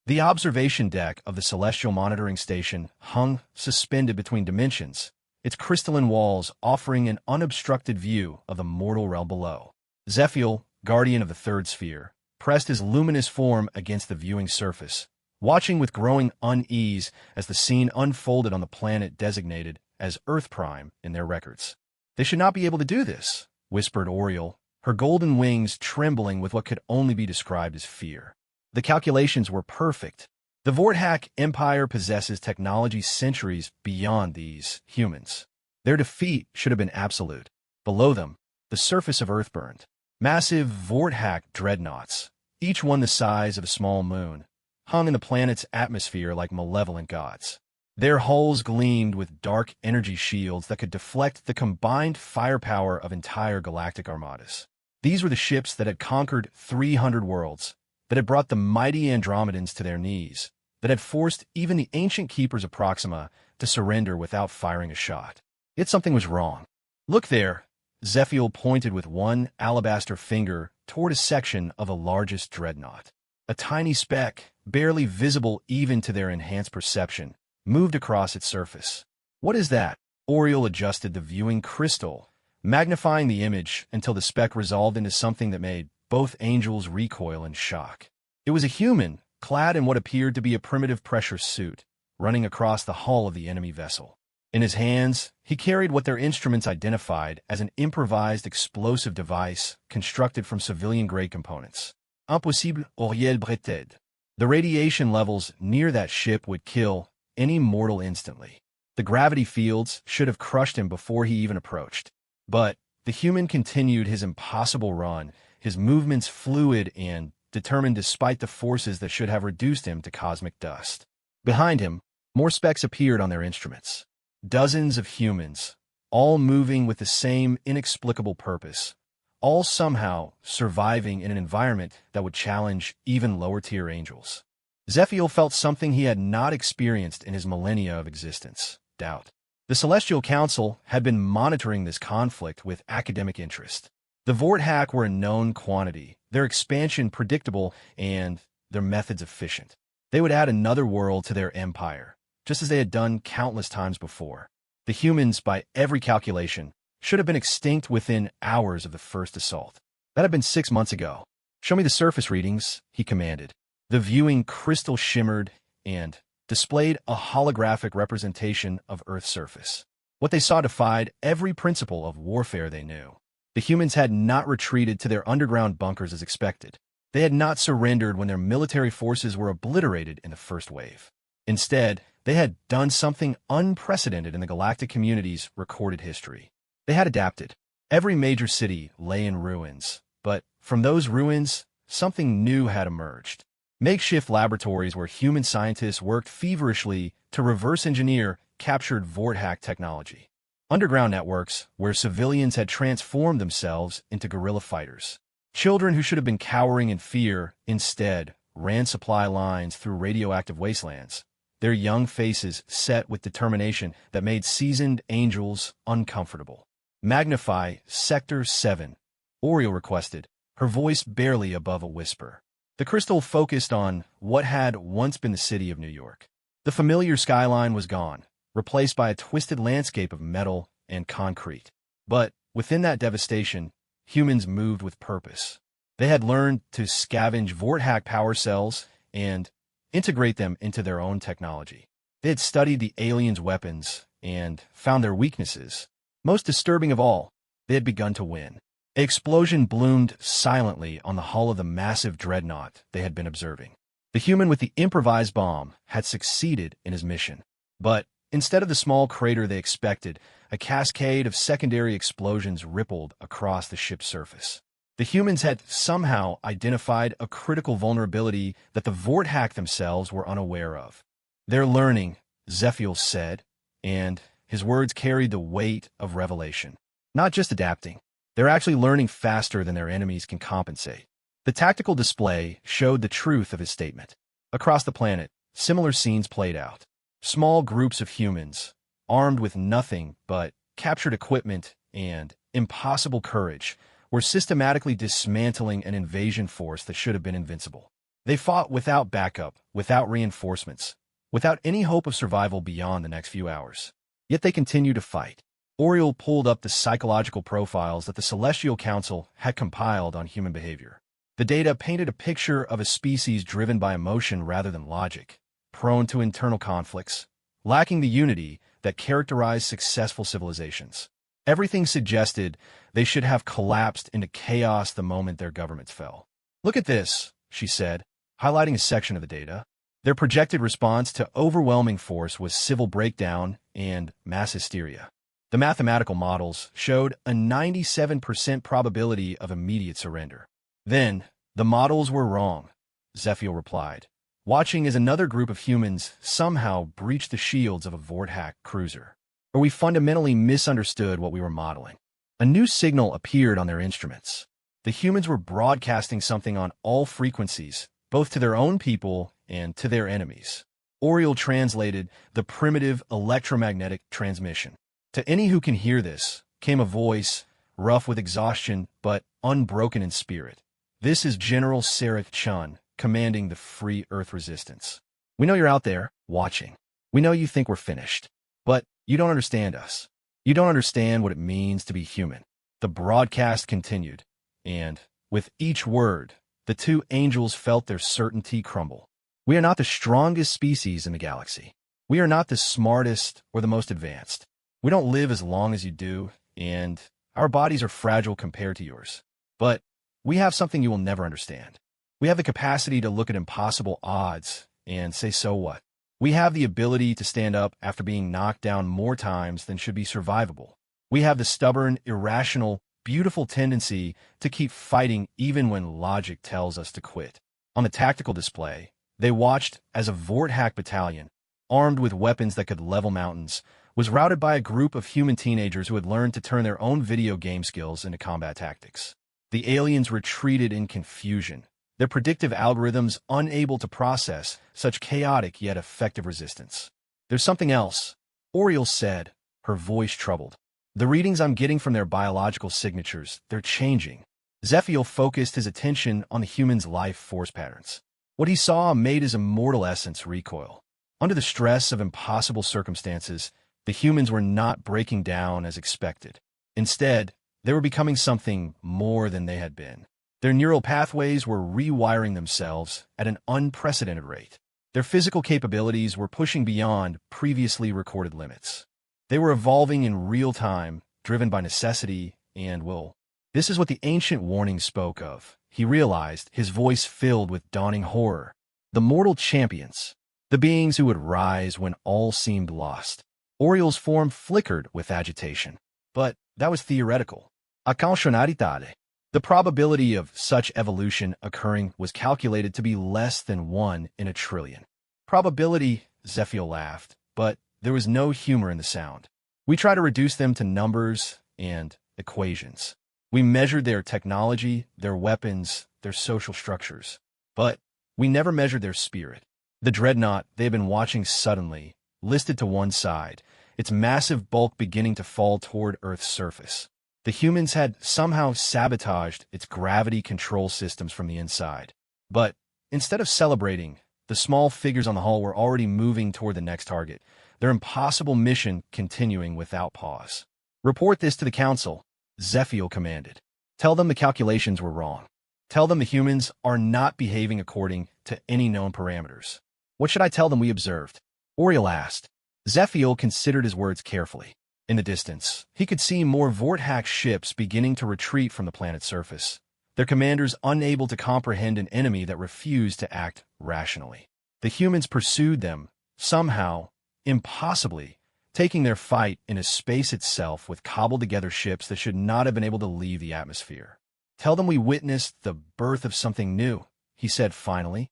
The observation deck of the Celestial Monitoring Station hung suspended between dimensions, its crystalline walls offering an unobstructed view of the mortal realm below. Zephiel, guardian of the third sphere, pressed his luminous form against the viewing surface, watching with growing unease as the scene unfolded on the planet designated as Earth Prime in their records. "They should not be able to do this," whispered Oriel, her golden wings trembling with what could only be described as fear. The calculations were perfect. The Vorthak Empire possesses technology centuries beyond these humans. Their defeat should have been absolute. Below them, the surface of Earth burned. Massive Vorthak dreadnoughts, each one the size of a small moon, hung in the planet's atmosphere like malevolent gods. Their hulls gleamed with dark energy shields that could deflect the combined firepower of entire galactic armadas. These were the ships that had conquered 300 worlds, that had brought the mighty Andromedans to their knees, that had forced even the ancient keepers of Proxima to surrender without firing a shot. Yet something was wrong. "Look there," Zephiel pointed with one alabaster finger toward a section of the largest dreadnought. A tiny speck, barely visible even to their enhanced perception, moved across its surface. "What is that?" Oriel adjusted the viewing crystal, magnifying the image until the speck resolved into something that made both angels recoil in shock. It was a human, clad in what appeared to be a primitive pressure suit, running across the hull of the enemy vessel. In his hands, he carried what their instruments identified as an improvised explosive device constructed from civilian-grade components. Impossible, Oriel breted. The radiation levels near that ship would kill any mortal instantly. The gravity fields should have crushed him before he even approached. But the human continued his impossible run, his movements fluid and determined despite the forces that should have reduced him to cosmic dust. Behind him, more specks appeared on their instruments. Dozens of humans, all moving with the same inexplicable purpose, all somehow surviving in an environment that would challenge even lower-tier angels. Zephiel felt something he had not experienced in his millennia of existence: doubt. The Celestial Council had been monitoring this conflict with academic interest. The Vorthak were a known quantity, their expansion predictable, and their methods efficient. They would add another world to their empire, just as they had done countless times before. The humans, by every calculation, should have been extinct within hours of the first assault. That had been 6 months ago. "Show me the surface readings," he commanded. The viewing crystal shimmered and displayed a holographic representation of Earth's surface. What they saw defied every principle of warfare they knew. The humans had not retreated to their underground bunkers as expected. They had not surrendered when their military forces were obliterated in the first wave. Instead, they had done something unprecedented in the galactic community's recorded history. They had adapted. Every major city lay in ruins, but from those ruins, something new had emerged. Makeshift laboratories where human scientists worked feverishly to reverse engineer captured Vorthak technology. Underground networks where civilians had transformed themselves into guerrilla fighters. Children who should have been cowering in fear instead ran supply lines through radioactive wastelands, their young faces set with determination that made seasoned angels uncomfortable. "Magnify Sector 7, Oriel requested, her voice barely above a whisper. The crystal focused on what had once been the city of New York. The familiar skyline was gone, replaced by a twisted landscape of metal and concrete. But within that devastation, humans moved with purpose. They had learned to scavenge Vorthak power cells and integrate them into their own technology. They had studied the aliens' weapons and found their weaknesses. Most disturbing of all, they had begun to win. An explosion bloomed silently on the hull of the massive dreadnought they had been observing. The human with the improvised bomb had succeeded in his mission. But instead of the small crater they expected, a cascade of secondary explosions rippled across the ship's surface. The humans had somehow identified a critical vulnerability that the Vorthak themselves were unaware of. "They're learning," Zephiel said, and his words carried the weight of revelation. "Not just adapting. They're actually learning faster than their enemies can compensate." The tactical display showed the truth of his statement. Across the planet, similar scenes played out. Small groups of humans, armed with nothing but captured equipment and impossible courage, were systematically dismantling an invasion force that should have been invincible. They fought without backup, without reinforcements, without any hope of survival beyond the next few hours. Yet they continued to fight. Oriel pulled up the psychological profiles that the Celestial Council had compiled on human behavior. The data painted a picture of a species driven by emotion rather than logic, prone to internal conflicts, lacking the unity that characterized successful civilizations. Everything suggested they should have collapsed into chaos the moment their governments fell. "Look at this," she said, highlighting a section of the data. Their projected response to overwhelming force was civil breakdown and mass hysteria. The mathematical models showed a 97% probability of immediate surrender. "Then, the models were wrong," Zephiel replied, watching as another group of humans somehow breached the shields of a Vorthack cruiser. "Or we fundamentally misunderstood what we were modeling." A new signal appeared on their instruments. The humans were broadcasting something on all frequencies, both to their own people and to their enemies. Oriel translated the primitive electromagnetic transmission. To any who can hear this, came a voice, rough with exhaustion but unbroken in spirit. "This is General Sarek Chun, commanding the Free Earth Resistance. We know you're out there, watching. We know you think we're finished. But you don't understand us. You don't understand what it means to be human." The broadcast continued, and, with each word, the two angels felt their certainty crumble. "We are not the strongest species in the galaxy. We are not the smartest or the most advanced. We don't live as long as you do, and our bodies are fragile compared to yours. But we have something you will never understand. We have the capacity to look at impossible odds and say, so what? We have the ability to stand up after being knocked down more times than should be survivable. We have the stubborn, irrational, beautiful tendency to keep fighting even when logic tells us to quit." On the tactical display, they watched as a Vorthack battalion, armed with weapons that could level mountains, was routed by a group of human teenagers who had learned to turn their own video game skills into combat tactics. The aliens retreated in confusion, their predictive algorithms unable to process such chaotic yet effective resistance. "There's something else," Oriel said, her voice troubled. "The readings I'm getting from their biological signatures, they're changing." Zephiel focused his attention on the human's life force patterns. What he saw made his immortal essence recoil. Under the stress of impossible circumstances, the humans were not breaking down as expected. Instead, they were becoming something more than they had been. Their neural pathways were rewiring themselves at an unprecedented rate. Their physical capabilities were pushing beyond previously recorded limits. They were evolving in real time, driven by necessity and will. This is what the ancient warning spoke of, he realized, his voice filled with dawning horror. The mortal champions, the beings who would rise when all seemed lost. Oriel's form flickered with agitation. But that was theoretical. Accountionalità. The probability of such evolution occurring was calculated to be less than 1 in a trillion. Probability, Zephiel laughed, but there was no humor in the sound. "We try to reduce them to numbers and equations. We measured their technology, their weapons, their social structures. But we never measured their spirit." The dreadnought they had been watching suddenly listed to one side, its massive bulk beginning to fall toward Earth's surface. The humans had somehow sabotaged its gravity control systems from the inside. But instead of celebrating, the small figures on the hull were already moving toward the next target, their impossible mission continuing without pause. "Report this to the Council," Zephiel commanded. "Tell them the calculations were wrong. Tell them the humans are not behaving according to any known parameters." "What should I tell them we observed?" Oriel asked. Zephiel considered his words carefully. In the distance, he could see more Vorthack ships beginning to retreat from the planet's surface, their commanders unable to comprehend an enemy that refused to act rationally. The humans pursued them, somehow, impossibly, taking their fight into space itself with cobbled-together ships that should not have been able to leave the atmosphere. "Tell them we witnessed the birth of something new," he said finally,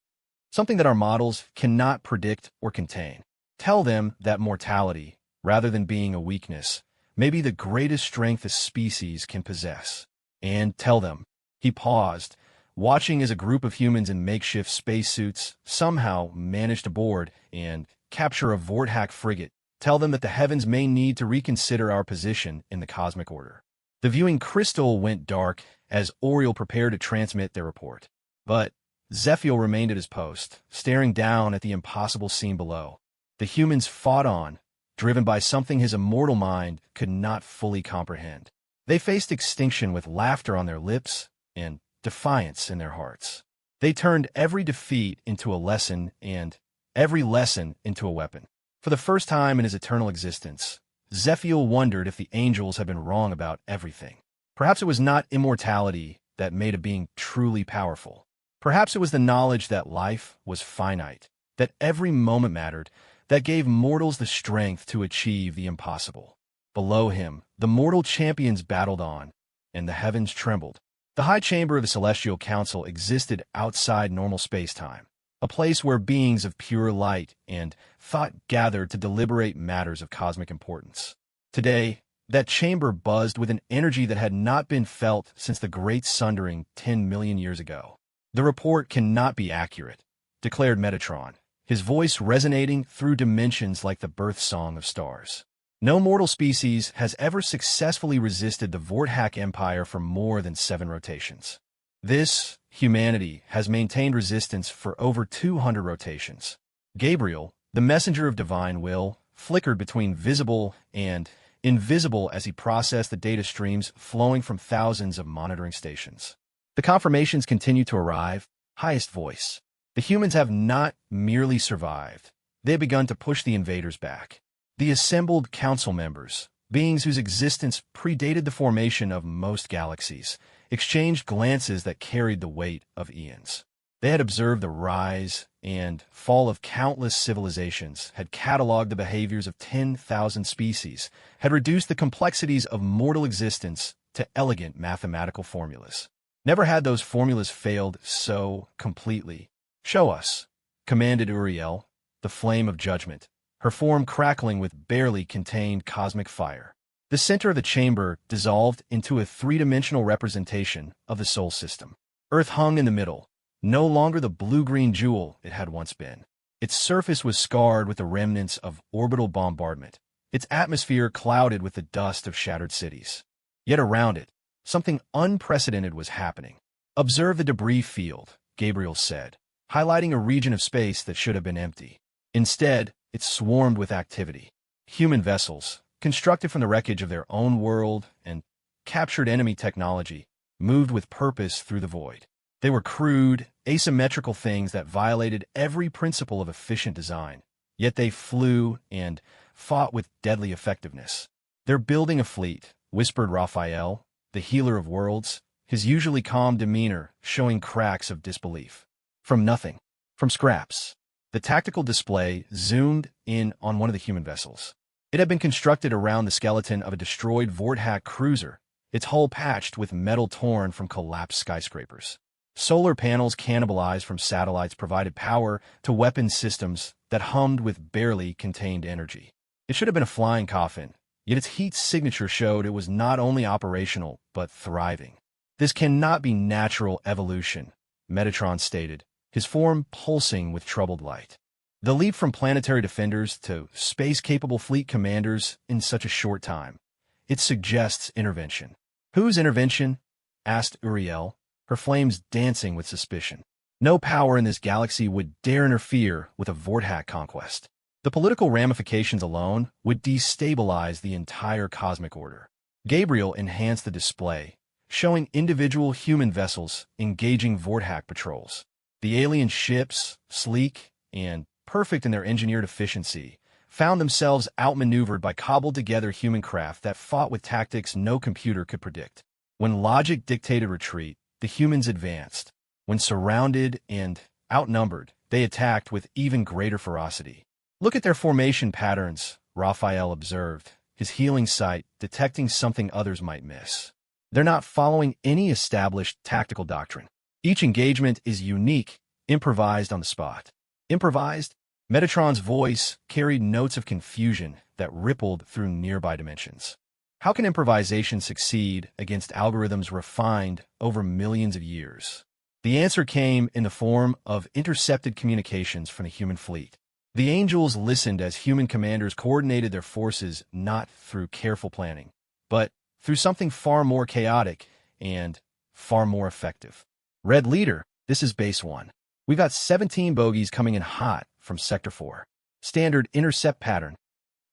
"something that our models cannot predict or contain. Tell them that mortality, rather than being a weakness, may be the greatest strength a species can possess. And tell them," he paused, watching as a group of humans in makeshift spacesuits somehow managed to board and capture a Vorthack frigate, "tell them that the heavens may need to reconsider our position in the cosmic order." The viewing crystal went dark as Oriel prepared to transmit their report. But Zephiel remained at his post, staring down at the impossible scene below. The humans fought on, driven by something his immortal mind could not fully comprehend. They faced extinction with laughter on their lips and defiance in their hearts. They turned every defeat into a lesson and every lesson into a weapon. For the first time in his eternal existence, Zephiel wondered if the angels had been wrong about everything. Perhaps it was not immortality that made a being truly powerful. Perhaps it was the knowledge that life was finite, that every moment mattered, that gave mortals the strength to achieve the impossible. Below him, the mortal champions battled on, and the heavens trembled. The high chamber of the Celestial Council existed outside normal space-time, a place where beings of pure light and thought gathered to deliberate matters of cosmic importance. Today, that chamber buzzed with an energy that had not been felt since the Great Sundering 10 million years ago. "The report cannot be accurate," declared Metatron, his voice resonating through dimensions like the birth song of stars. "No mortal species has ever successfully resisted the Vorthak Empire for more than 7 rotations. This, humanity, has maintained resistance for over 200 rotations." Gabriel, the messenger of divine will, flickered between visible and invisible as he processed the data streams flowing from thousands of monitoring stations. The confirmations continue to arrive. Highest voice. The humans have not merely survived. They have begun to push the invaders back. The assembled council members, beings whose existence predated the formation of most galaxies, exchanged glances that carried the weight of eons. They had observed the rise and fall of countless civilizations, had cataloged the behaviors of 10,000 species, had reduced the complexities of mortal existence to elegant mathematical formulas. Never had those formulas failed so completely. "Show us," commanded Uriel, the flame of judgment, her form crackling with barely contained cosmic fire. The center of the chamber dissolved into a 3-dimensional representation of the Sol system. Earth hung in the middle, no longer the blue-green jewel it had once been. Its surface was scarred with the remnants of orbital bombardment, its atmosphere clouded with the dust of shattered cities. Yet around it, something unprecedented was happening. "Observe the debris field," Gabriel said, highlighting a region of space that should have been empty. Instead, it swarmed with activity. Human vessels, constructed from the wreckage of their own world and captured enemy technology, moved with purpose through the void. They were crude, asymmetrical things that violated every principle of efficient design, yet they flew and fought with deadly effectiveness. "They're building a fleet," whispered Raphael, the healer of worlds, his usually calm demeanor showing cracks of disbelief. "From nothing. From scraps." The tactical display zoomed in on one of the human vessels. It had been constructed around the skeleton of a destroyed Vorthak cruiser, its hull patched with metal torn from collapsed skyscrapers. Solar panels cannibalized from satellites provided power to weapon systems that hummed with barely contained energy. It should have been a flying coffin, yet its heat signature showed it was not only operational, but thriving. "This cannot be natural evolution," Metatron stated, his form pulsing with troubled light. "The leap from planetary defenders to space-capable fleet commanders in such a short time. It suggests intervention." "Whose intervention?" asked Uriel, her flames dancing with suspicion. No power in this galaxy would dare interfere with a Vorthak conquest. The political ramifications alone would destabilize the entire cosmic order. Gabriel enhanced the display, showing individual human vessels engaging Vorthak patrols. The alien ships, sleek and perfect in their engineered efficiency, found themselves outmaneuvered by cobbled-together human craft that fought with tactics no computer could predict. When logic dictated retreat, the humans advanced. When surrounded and outnumbered, they attacked with even greater ferocity. "Look at their formation patterns," Raphael observed, his healing sight detecting something others might miss. "They're not following any established tactical doctrine. Each engagement is unique, improvised on the spot." "Improvised?" Metatron's voice carried notes of confusion that rippled through nearby dimensions. How can improvisation succeed against algorithms refined over millions of years? The answer came in the form of intercepted communications from the human fleet. The angels listened as human commanders coordinated their forces not through careful planning, but through something far more chaotic and far more effective. "Red Leader," This is base 1. We've got 17 bogeys coming in hot from Sector 4. Standard intercept pattern.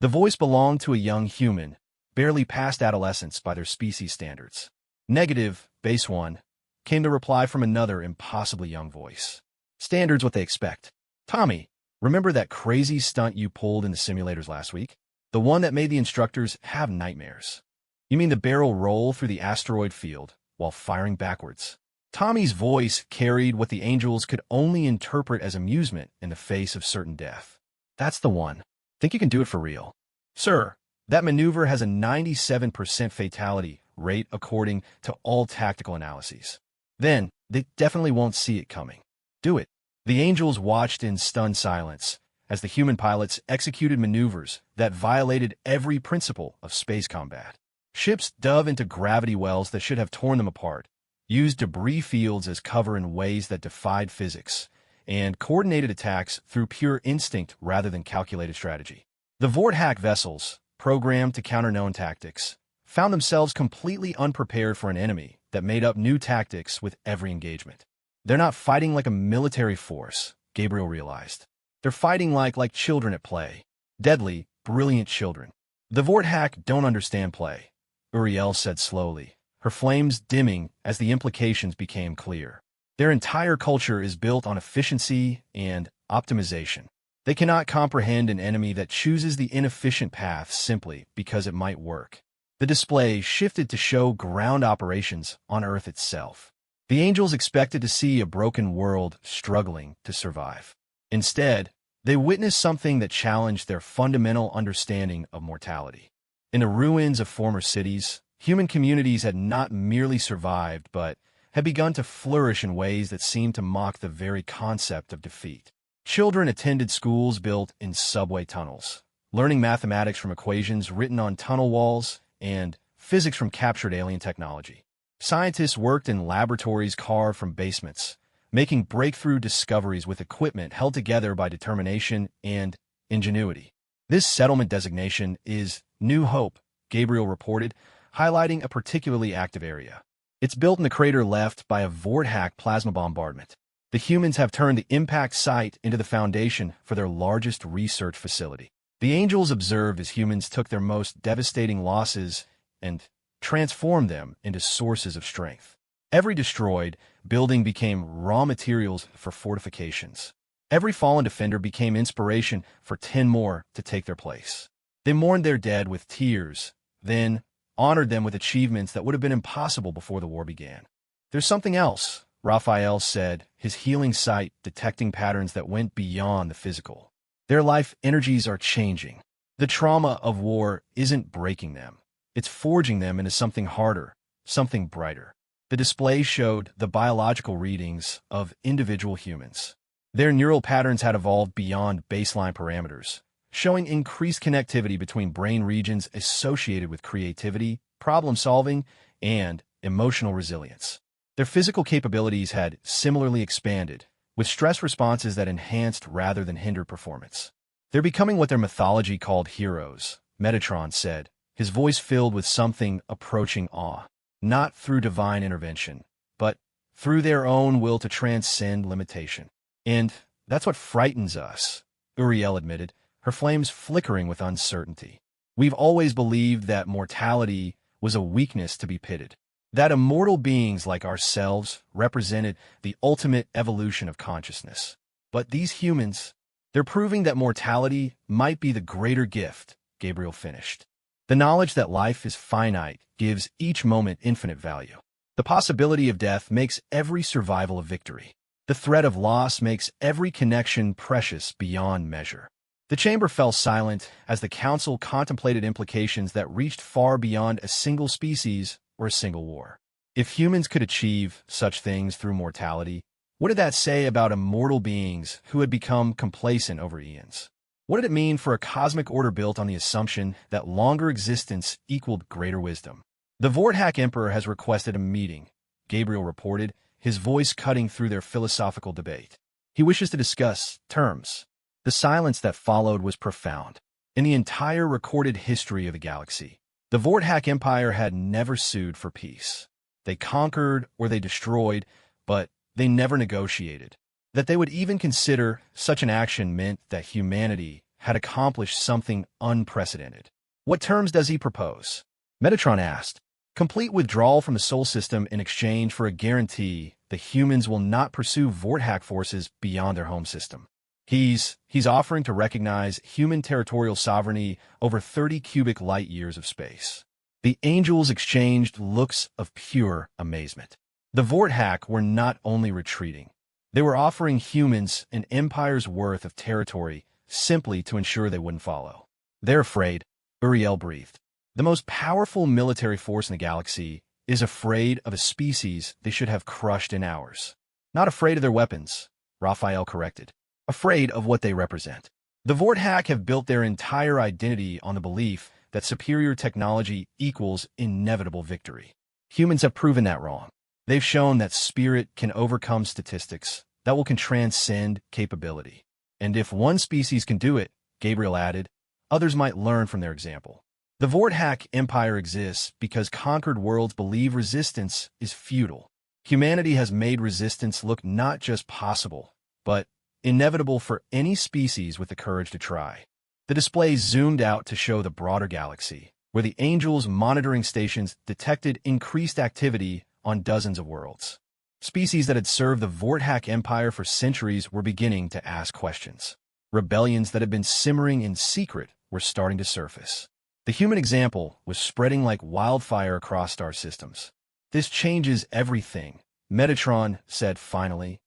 The voice belonged to a young human, barely past adolescence by their species standards. Negative, base 1, came the reply from another impossibly young voice. Standards what they expect. Tommy, remember that crazy stunt you pulled in the simulators last week? The one that made the instructors have nightmares. You mean the barrel roll through the asteroid field while firing backwards? Tommy's voice carried what the angels could only interpret as amusement in the face of certain death. That's the one. Think you can do it for real? Sir, that maneuver has a 97% fatality rate according to all tactical analyses. Then, they definitely won't see it coming. Do it. The angels watched in stunned silence as the human pilots executed maneuvers that violated every principle of space combat. Ships dove into gravity wells that should have torn them apart, used debris fields as cover in ways that defied physics, and coordinated attacks through pure instinct rather than calculated strategy. The Vorthack vessels, programmed to counter known tactics, found themselves completely unprepared for an enemy that made up new tactics with every engagement. They're not fighting like a military force, Gabriel realized. They're fighting like children at play. Deadly, brilliant children. The Vorthack don't understand play, Uriel said slowly, her flames dimming as the implications became clear. Their entire culture is built on efficiency and optimization. They cannot comprehend an enemy that chooses the inefficient path simply because it might work. The display shifted to show ground operations on Earth itself. The angels expected to see a broken world struggling to survive. Instead, they witnessed something that challenged their fundamental understanding of mortality. In the ruins of former cities, human communities had not merely survived, but had begun to flourish in ways that seemed to mock the very concept of defeat. Children attended schools built in subway tunnels, learning mathematics from equations written on tunnel walls and physics from captured alien technology. Scientists worked in laboratories carved from basements, making breakthrough discoveries with equipment held together by determination and ingenuity. This settlement designation is New Hope, Gabriel reported, highlighting a particularly active area. It's built in the crater left by a Vorthack plasma bombardment. The humans have turned the impact site into the foundation for their largest research facility. The angels observed as humans took their most devastating losses and transformed them into sources of strength. Every destroyed building became raw materials for fortifications. Every fallen defender became inspiration for 10 more to take their place. They mourned their dead with tears, then honored them with achievements that would have been impossible before the war began. There's something else, Raphael said, his healing sight detecting patterns that went beyond the physical. Their life energies are changing. The trauma of war isn't breaking them. It's forging them into something harder, something brighter. The display showed the biological readings of individual humans. Their neural patterns had evolved beyond baseline parameters, showing increased connectivity between brain regions associated with creativity, problem-solving, and emotional resilience. Their physical capabilities had similarly expanded, with stress responses that enhanced rather than hindered performance. They're becoming what their mythology called heroes, Metatron said, his voice filled with something approaching awe. Not through divine intervention, but through their own will to transcend limitation. And that's what frightens us, Uriel admitted, her flames flickering with uncertainty. We've always believed that mortality was a weakness to be pitted, that immortal beings like ourselves represented the ultimate evolution of consciousness. But these humans, they're proving that mortality might be the greater gift, Gabriel finished. The knowledge that life is finite gives each moment infinite value. The possibility of death makes every survival a victory. The threat of loss makes every connection precious beyond measure. The chamber fell silent as the council contemplated implications that reached far beyond a single species or a single war. If humans could achieve such things through mortality, what did that say about immortal beings who had become complacent over eons? What did it mean for a cosmic order built on the assumption that longer existence equaled greater wisdom? The Vorthack Emperor has requested a meeting, Gabriel reported, his voice cutting through their philosophical debate. He wishes to discuss terms. The silence that followed was profound. In the entire recorded history of the galaxy, the Vorthack Empire had never sued for peace. They conquered or they destroyed, but they never negotiated. That they would even consider such an action meant that humanity had accomplished something unprecedented. What terms does he propose? Metatron asked. Complete withdrawal from the Sol system in exchange for a guarantee that humans will not pursue Vorthack forces beyond their home system. He's offering to recognize human territorial sovereignty over 30 cubic light years of space. The angels exchanged looks of pure amazement. The Vorthack were not only retreating, they were offering humans an empire's worth of territory simply to ensure they wouldn't follow. They're afraid, Uriel breathed. The most powerful military force in the galaxy is afraid of a species they should have crushed in hours. Not afraid of their weapons, Raphael corrected. Afraid of what they represent. The Vorthack have built their entire identity on the belief that superior technology equals inevitable victory. Humans have proven that wrong. They've shown that spirit can overcome statistics, that can transcend capability. And if one species can do it, Gabriel added, others might learn from their example. The Vorthack Empire exists because conquered worlds believe resistance is futile. Humanity has made resistance look not just possible, but inevitable for any species with the courage to try. The display zoomed out to show the broader galaxy, where the Angels monitoring stations detected increased activity on dozens of worlds. Species that had served the Vorthack Empire for centuries were beginning to ask questions. Rebellions that had been simmering in secret were starting to surface. The human example was spreading like wildfire across star systems. This changes everything, Metatron said finally.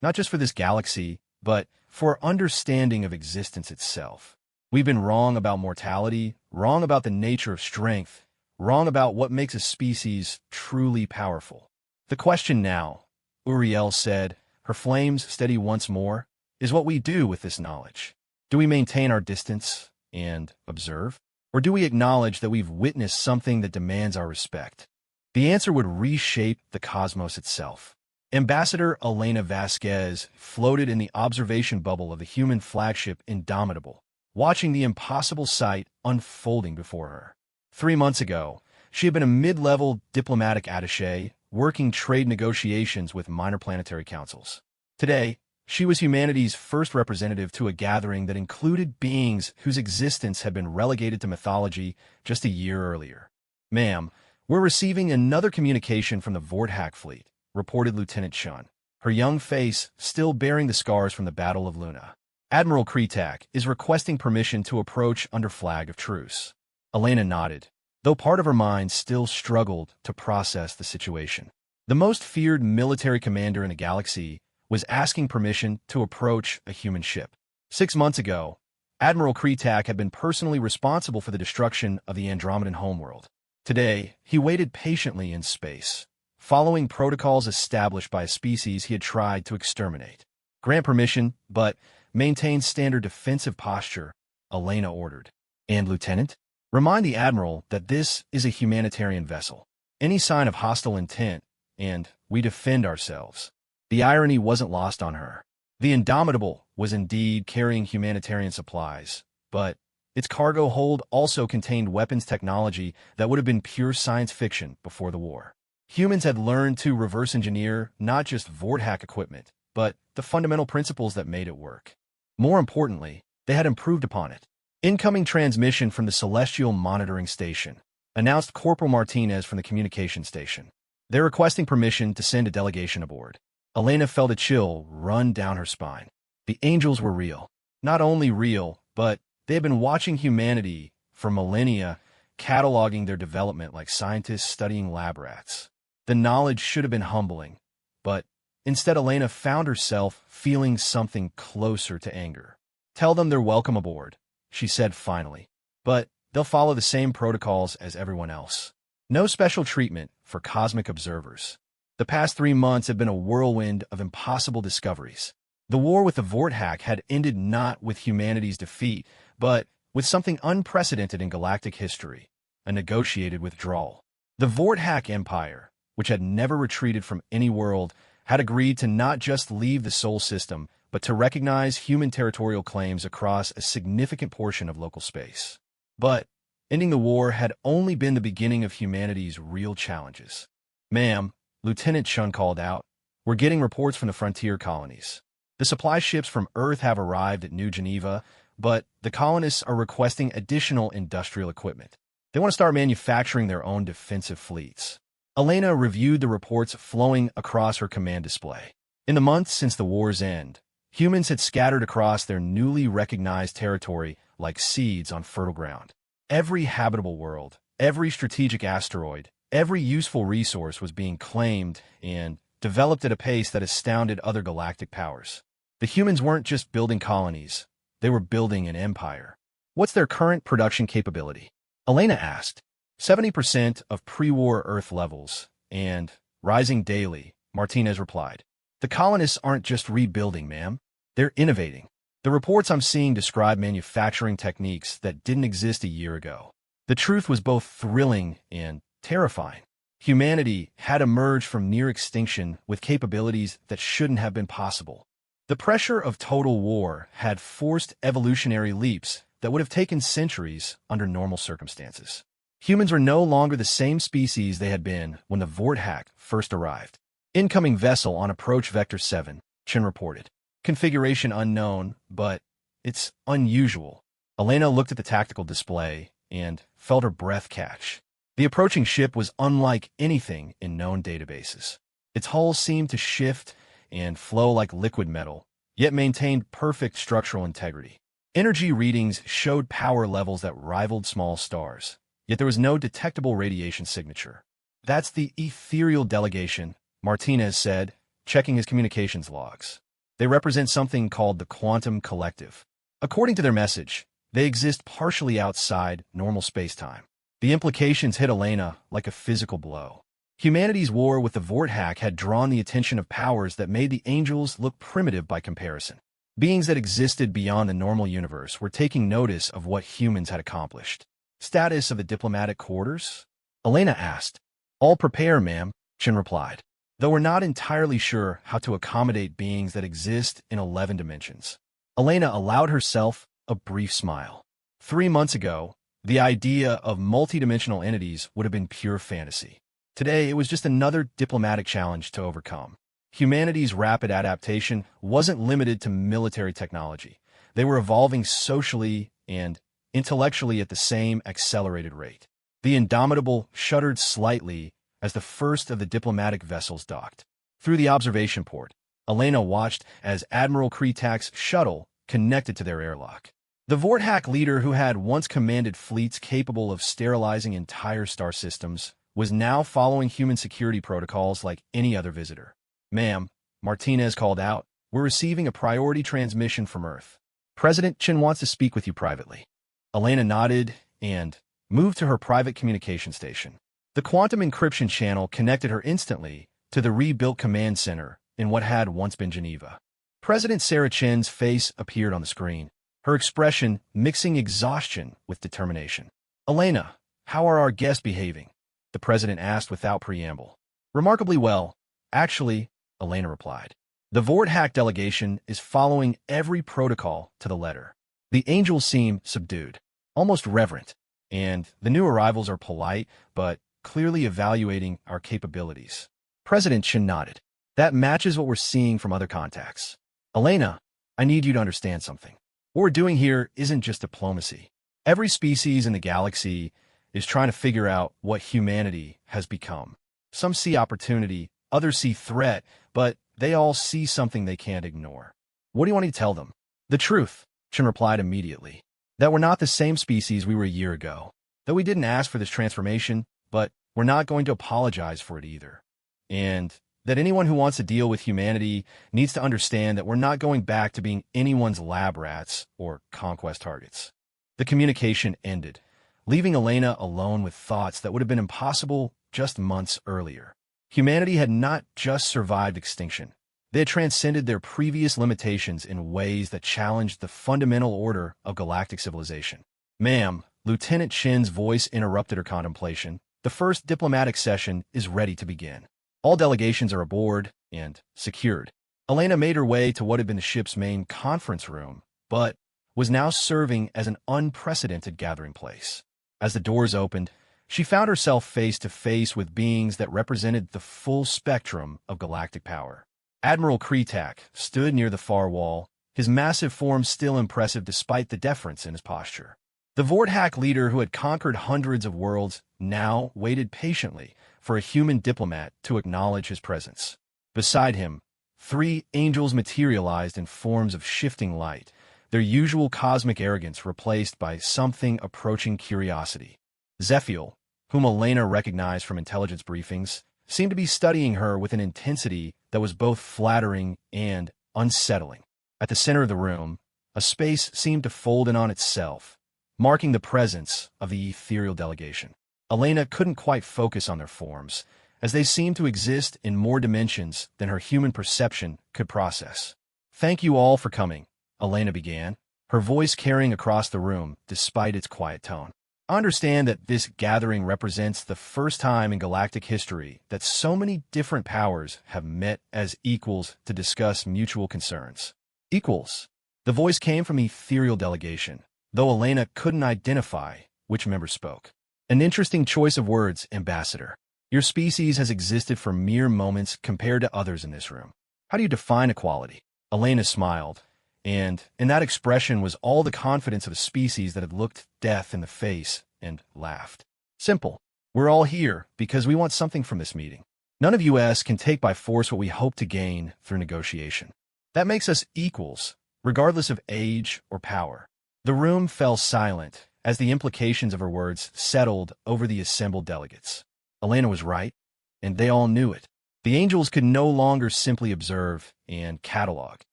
Not just for this galaxy, but for our understanding of existence itself. We've been wrong about mortality, wrong about the nature of strength, wrong about what makes a species truly powerful. The question now, Uriel said, her flames steady once more, is what we do with this knowledge. Do we maintain our distance and observe? Or do we acknowledge that we've witnessed something that demands our respect? The answer would reshape the cosmos itself. Ambassador Elena Vasquez floated in the observation bubble of the human flagship Indomitable, watching the impossible sight unfolding before her. 3 months ago, she had been a mid-level diplomatic attaché, working trade negotiations with minor planetary councils. Today, she was humanity's first representative to a gathering that included beings whose existence had been relegated to mythology just a year earlier. Ma'am, we're receiving another communication from the Vorthack fleet, reported Lieutenant Shun, her young face still bearing the scars from the Battle of Luna. Admiral Kretak is requesting permission to approach under flag of truce. Elena nodded, though part of her mind still struggled to process the situation. The most feared military commander in the galaxy was asking permission to approach a human ship. 6 months ago, Admiral Kretak had been personally responsible for the destruction of the Andromedan homeworld. Today, he waited patiently in space, following protocols established by a species he had tried to exterminate. Grant permission, but maintain standard defensive posture, Elena ordered. And, Lieutenant, remind the Admiral that this is a humanitarian vessel. Any sign of hostile intent, and we defend ourselves. The irony wasn't lost on her. The Indomitable was indeed carrying humanitarian supplies, but its cargo hold also contained weapons technology that would have been pure science fiction before the war. Humans had learned to reverse engineer not just Vorthack equipment, but the fundamental principles that made it work. More importantly, they had improved upon it. Incoming transmission from the Celestial Monitoring Station, announced Corporal Martinez from the communication station. They're requesting permission to send a delegation aboard. Elena felt a chill run down her spine. The Angels were real. Not only real, but they had been watching humanity for millennia, cataloging their development like scientists studying lab rats. The knowledge should have been humbling, but instead Elena found herself feeling something closer to anger. Tell them they're welcome aboard, she said finally, but they'll follow the same protocols as everyone else. No special treatment for cosmic observers. The past 3 months have been a whirlwind of impossible discoveries. The war with the Vorthack had ended not with humanity's defeat, but with something unprecedented in galactic history, a negotiated withdrawal. The Vorthack Empire, which had never retreated from any world, had agreed to not just leave the Sol system, but to recognize human territorial claims across a significant portion of local space. But ending the war had only been the beginning of humanity's real challenges. Ma'am, Lieutenant Shun called out, We're getting reports from the frontier colonies. The supply ships from Earth have arrived at New Geneva, but the colonists are requesting additional industrial equipment. They want to start manufacturing their own defensive fleets. Elena reviewed the reports flowing across her command display. In the months since the war's end, humans had scattered across their newly recognized territory like seeds on fertile ground. Every habitable world, every strategic asteroid, every useful resource was being claimed and developed at a pace that astounded other galactic powers. The humans weren't just building colonies, they were building an empire. What's their current production capability? Elena asked. 70% of pre-war Earth levels, and rising daily, Martinez replied. The colonists aren't just rebuilding, ma'am. They're innovating. The reports I'm seeing describe manufacturing techniques that didn't exist a year ago. The truth was both thrilling and terrifying. Humanity had emerged from near extinction with capabilities that shouldn't have been possible. The pressure of total war had forced evolutionary leaps that would have taken centuries under normal circumstances. Humans were no longer the same species they had been when the Vorthack first arrived. Incoming vessel on approach Vector 7, Chen reported. Configuration unknown, but it's unusual. Elena looked at the tactical display and felt her breath catch. The approaching ship was unlike anything in known databases. Its hull seemed to shift and flow like liquid metal, yet maintained perfect structural integrity. Energy readings showed power levels that rivaled small stars, yet there was no detectable radiation signature. That's the ethereal delegation, Martinez said, checking his communications logs. They represent something called the Quantum Collective. According to their message, they exist partially outside normal spacetime. The implications hit Elena like a physical blow. Humanity's war with the Vorthack had drawn the attention of powers that made the angels look primitive by comparison. Beings that existed beyond the normal universe were taking notice of what humans had accomplished. Status of the diplomatic quarters? Elena asked. All prepare, ma'am, Chen replied. Though we're not entirely sure how to accommodate beings that exist in 11 dimensions. Elena allowed herself a brief smile. 3 months ago, the idea of multidimensional entities would have been pure fantasy. Today, it was just another diplomatic challenge to overcome. Humanity's rapid adaptation wasn't limited to military technology. They were evolving socially and intellectually at the same accelerated rate. The Indomitable shuddered slightly as the first of the diplomatic vessels docked. Through the observation port, Elena watched as Admiral Kretak's shuttle connected to their airlock. The Vorthack leader who had once commanded fleets capable of sterilizing entire star systems was now following human security protocols like any other visitor. Ma'am, Martinez called out, we're receiving a priority transmission from Earth. President Chen wants to speak with you privately. Elena nodded and moved to her private communication station. The quantum encryption channel connected her instantly to the rebuilt command center in what had once been Geneva. President Sarah Chen's face appeared on the screen, her expression mixing exhaustion with determination. Elena, how are our guests behaving? The president asked without preamble. Remarkably well, actually, Elena replied. The Vorthack delegation is following every protocol to the letter. The angels seem subdued, almost reverent, and the new arrivals are polite, but clearly evaluating our capabilities. President Chen nodded. That matches what we're seeing from other contacts. Elena, I need you to understand something. What we're doing here isn't just diplomacy. Every species in the galaxy is trying to figure out what humanity has become. Some see opportunity, others see threat, but they all see something they can't ignore. What do you want me to tell them? The truth, Chen replied immediately. That we're not the same species we were a year ago. That we didn't ask for this transformation, but we're not going to apologize for it either. And that anyone who wants to deal with humanity needs to understand that we're not going back to being anyone's lab rats or conquest targets. The communication ended, leaving Elena alone with thoughts that would have been impossible just months earlier. Humanity had not just survived extinction. They had transcended their previous limitations in ways that challenged the fundamental order of galactic civilization. Ma'am, Lieutenant Chen's voice interrupted her contemplation. The first diplomatic session is ready to begin. All delegations are aboard and secured. Elena made her way to what had been the ship's main conference room, but was now serving as an unprecedented gathering place. As the doors opened, she found herself face to face with beings that represented the full spectrum of galactic power. Admiral Kretak stood near the far wall, his massive form still impressive despite the deference in his posture. The Vorthak leader who had conquered hundreds of worlds now waited patiently for a human diplomat to acknowledge his presence. Beside him, 3 angels materialized in forms of shifting light, their usual cosmic arrogance replaced by something approaching curiosity. Zephiel, whom Elena recognized from intelligence briefings, seemed to be studying her with an intensity that was both flattering and unsettling. At the center of the room, a space seemed to fold in on itself, marking the presence of the ethereal delegation. Elena couldn't quite focus on their forms, as they seemed to exist in more dimensions than her human perception could process. "Thank you all for coming," Elena began, her voice carrying across the room despite its quiet tone. "I understand that this gathering represents the first time in galactic history that so many different powers have met as equals to discuss mutual concerns." Equals. The voice came from the ethereal delegation, though Elena couldn't identify which member spoke. "An interesting choice of words, Ambassador. Your species has existed for mere moments compared to others in this room. How do you define equality?" Elena smiled, and in that expression was all the confidence of a species that had looked death in the face and laughed. "Simple. We're all here because we want something from this meeting. None of us can take by force what we hope to gain through negotiation. That makes us equals, regardless of age or power." The room fell silent as the implications of her words settled over the assembled delegates. Elena was right, and they all knew it. The angels could no longer simply observe and catalog.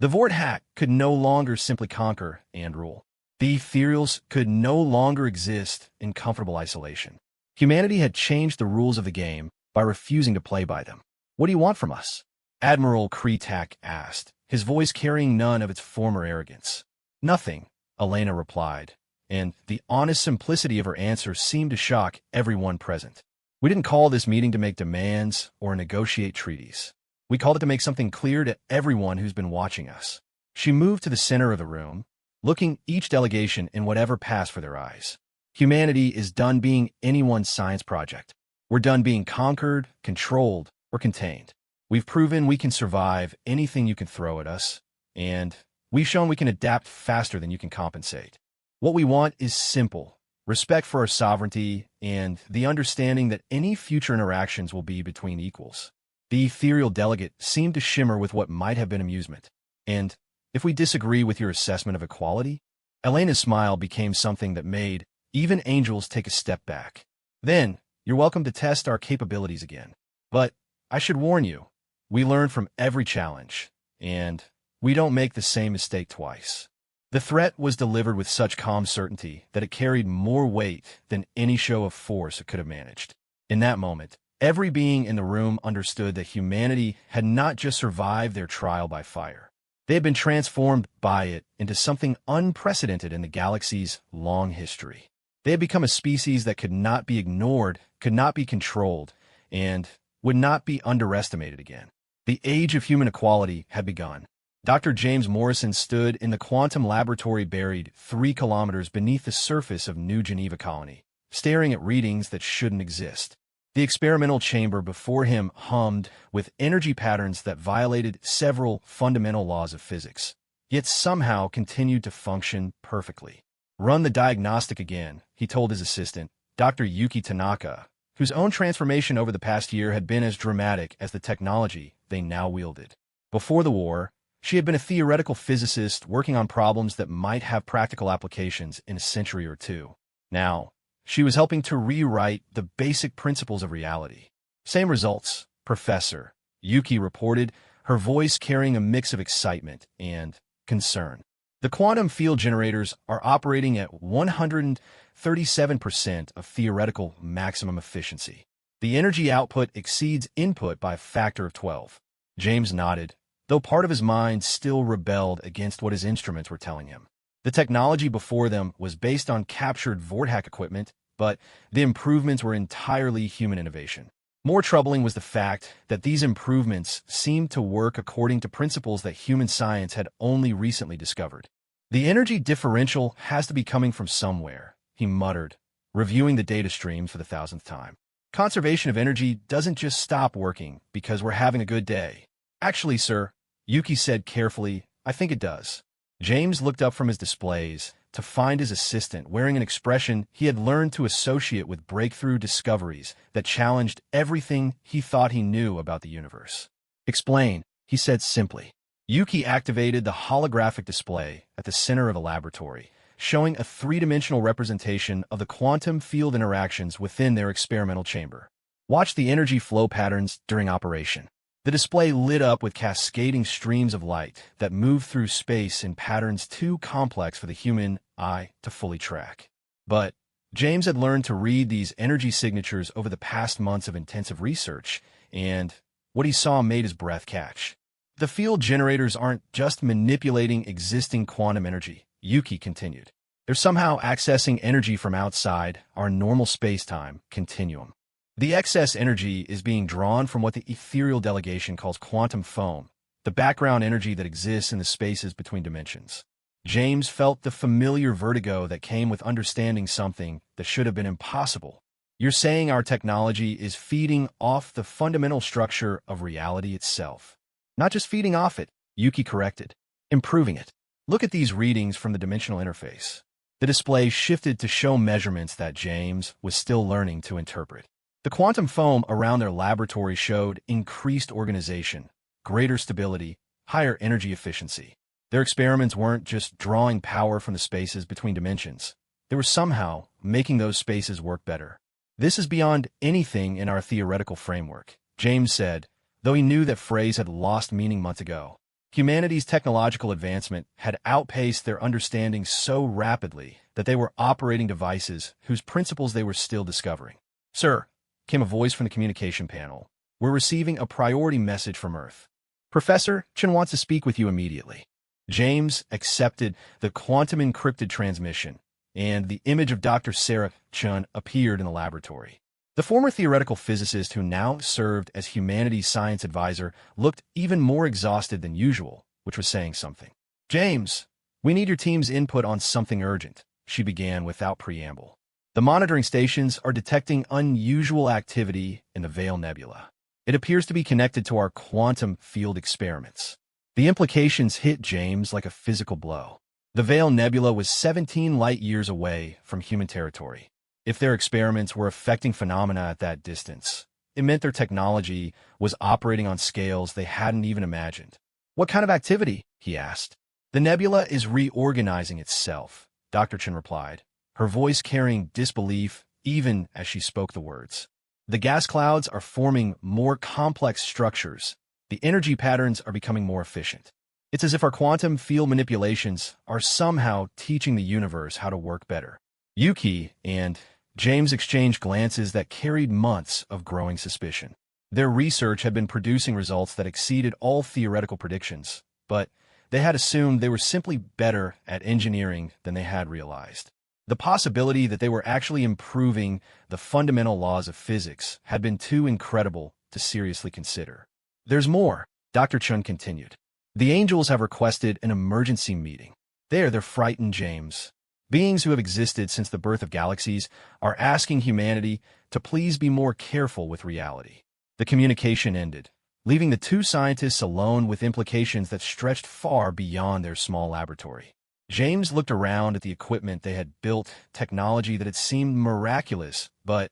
The Vorthak could no longer simply conquer and rule. The ethereals could no longer exist in comfortable isolation. Humanity had changed the rules of the game by refusing to play by them. "What do you want from us?" Admiral Kretak asked, his voice carrying none of its former arrogance. "Nothing," Elena replied, and the honest simplicity of her answer seemed to shock everyone present. "We didn't call this meeting to make demands or negotiate treaties. We called it to make something clear to everyone who's been watching us." She moved to the center of the room, looking each delegation in whatever passed for their eyes. "Humanity is done being anyone's science project. We're done being conquered, controlled, or contained. We've proven we can survive anything you can throw at us, and we've shown we can adapt faster than you can compensate. What we want is simple: respect for our sovereignty and the understanding that any future interactions will be between equals." The ethereal delegate seemed to shimmer with what might have been amusement. "And if we disagree with your assessment of equality?" Elena's smile became something that made even angels take a step back. "Then, you're welcome to test our capabilities again. But I should warn you, we learn from every challenge, and we don't make the same mistake twice." The threat was delivered with such calm certainty that it carried more weight than any show of force it could have managed. In that moment, every being in the room understood that humanity had not just survived their trial by fire. They had been transformed by it into something unprecedented in the galaxy's long history. They had become a species that could not be ignored, could not be controlled, and would not be underestimated again. The age of human equality had begun. Dr. James Morrison stood in the quantum laboratory buried 3 kilometers beneath the surface of New Geneva Colony, staring at readings that shouldn't exist. The experimental chamber before him hummed with energy patterns that violated several fundamental laws of physics, yet somehow continued to function perfectly. "Run the diagnostic again," he told his assistant, Dr. Yuki Tanaka, whose own transformation over the past year had been as dramatic as the technology they now wielded. Before the war, she had been a theoretical physicist working on problems that might have practical applications in a century or two. Now, she was helping to rewrite the basic principles of reality. "Same results, Professor," Yuki reported, her voice carrying a mix of excitement and concern. "The quantum field generators are operating at 137% of theoretical maximum efficiency. The energy output exceeds input by a factor of 12. James nodded, though part of his mind still rebelled against what his instruments were telling him. The technology before them was based on captured Vorthak equipment, but the improvements were entirely human innovation. More troubling was the fact that these improvements seemed to work according to principles that human science had only recently discovered. "The energy differential has to be coming from somewhere," he muttered, reviewing the data streams for the 1000th time. "Conservation of energy doesn't just stop working because we're having a good day. Actually, sir, Yuki said carefully, I think it does. James looked up from his displays to find his assistant wearing an expression he had learned to associate with breakthrough discoveries that challenged everything he thought he knew about the universe. Explain, he said simply. Yuki activated the holographic display at the center of the laboratory, showing a three-dimensional representation of the quantum field interactions within their experimental chamber. Watch the energy flow patterns during operation. The display lit up with cascading streams of light that moved through space in patterns too complex for the human eye to fully track. But James had learned to read these energy signatures over the past months of intensive research, and what he saw made his breath catch. The field generators aren't just manipulating existing quantum energy, Yuki continued. They're somehow accessing energy from outside our normal space-time continuum. The excess energy is being drawn from what the ethereal delegation calls quantum foam, the background energy that exists in the spaces between dimensions. James felt the familiar vertigo that came with understanding something that should have been impossible. You're saying our technology is feeding off the fundamental structure of reality itself. Not just feeding off it, Yuki corrected. Improving it. Look at these readings from the dimensional interface. The display shifted to show measurements that James was still learning to interpret. The quantum foam around their laboratory showed increased organization, greater stability, higher energy efficiency. Their experiments weren't just drawing power from the spaces between dimensions. They were somehow making those spaces work better. This is beyond anything in our theoretical framework, James said, though he knew that phrase had lost meaning months ago. Humanity's technological advancement had outpaced their understanding so rapidly that they were operating devices whose principles they were still discovering. Sir, came a voice from the communication panel. We're receiving a priority message from Earth. Professor Chen wants to speak with you immediately. James accepted the quantum encrypted transmission, and the image of Dr. Sarah Chen appeared in the laboratory. The former theoretical physicist who now served as humanities science advisor looked even more exhausted than usual, which was saying something. James, we need your team's input on something urgent, she began without preamble. The monitoring stations are detecting unusual activity in the Veil Nebula. It appears to be connected to our quantum field experiments. The implications hit James like a physical blow. The Veil Nebula was 17 light-years away from human territory. If their experiments were affecting phenomena at that distance, it meant their technology was operating on scales they hadn't even imagined. What kind of activity? He asked. The nebula is reorganizing itself, Dr. Chen replied, her voice carrying disbelief even as she spoke the words. The gas clouds are forming more complex structures. The energy patterns are becoming more efficient. It's as if our quantum field manipulations are somehow teaching the universe how to work better. Yuki and James exchanged glances that carried months of growing suspicion. Their research had been producing results that exceeded all theoretical predictions, but they had assumed they were simply better at engineering than they had realized. The possibility that they were actually improving the fundamental laws of physics had been too incredible to seriously consider. There's more, Dr. Chun continued. The angels have requested an emergency meeting. They're frightened, James. Beings who have existed since the birth of galaxies are asking humanity to please be more careful with reality. The communication ended, leaving the two scientists alone with implications that stretched far beyond their small laboratory. James looked around at the equipment they had built, technology that had seemed miraculous, but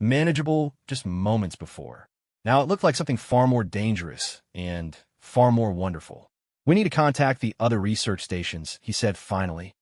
manageable just moments before. Now it looked like something far more dangerous and far more wonderful. We need to contact the other research stations, he said finally.